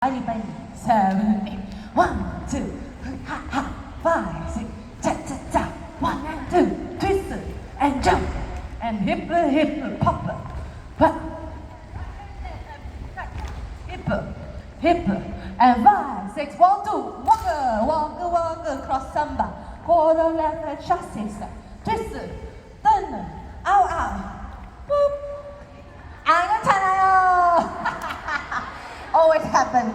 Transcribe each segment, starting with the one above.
빨리 빨리 7, 8 1, 2 하하 5, 6 차차차 1 and 2 twist and jump and hip hip pop pop hip hip and 5, 6 1, 2 walker walker walker cross samba quarter left chassis twist turn out out boop 안 괜찮아요. Always happen.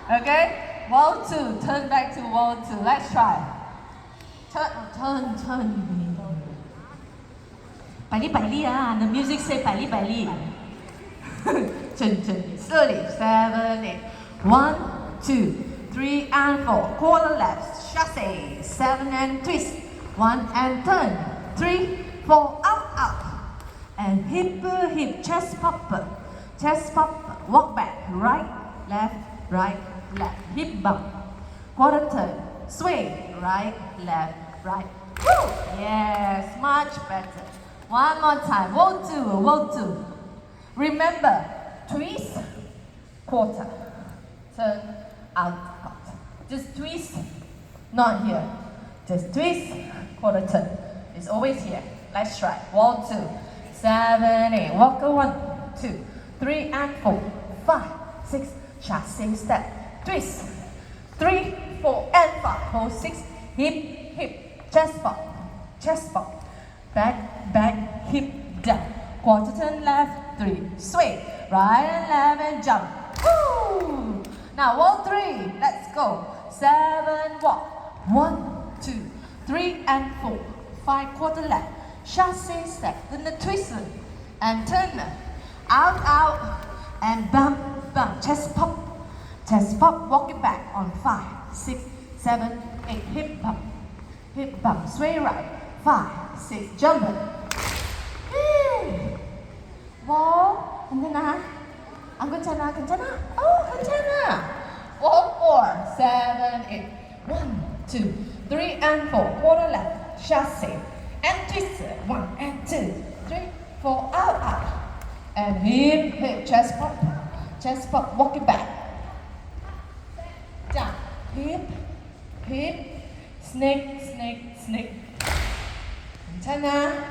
Okay? Wall 2. Turn back to wall 2. Let's try. Turn. 百里 The music say 百里. Turn. Slowly. 7, 8. 1, 2, 3 and 4. Quarter left. Chassis. 7 and twist. 1 and turn. 3, 4. Up. And hip chest pop. Chest pop, walk back, right, left, hip bump, quarter turn, sway, right, left, right. Woo! Yes, much better. One more time, wall 2. Remember, twist, quarter, turn, out. Just twist, not here. Just twist, quarter turn. It's always here. Let's try. Wall 2, 7, 8, walker 1, 2. 3 and 4, 5, 6, chassis step, twist, 3, 4 and 5, hold 6, hip, chest pop, back, hip down, quarter turn left, 3, sway, right and left and jump, woo! Now wall 3, let's go, 7, walk, 1, 2, 3 and 4, 5, quarter left, chassis step, then the twist, and turn, out, and bump, chest pop, walk it back on 5, 6, 7, 8, hip bump, sway right, 5, 6, jump. Wall, 괜찮아? 안 괜찮아? 괜찮아. Wall 4, 7, 8, 1, 2, 3 and 4, quarter left, chassis, and twist, 1 and 2, 3, 4, out. And hip, chest pop, walk it back. Down, hip, snake. 괜찮아?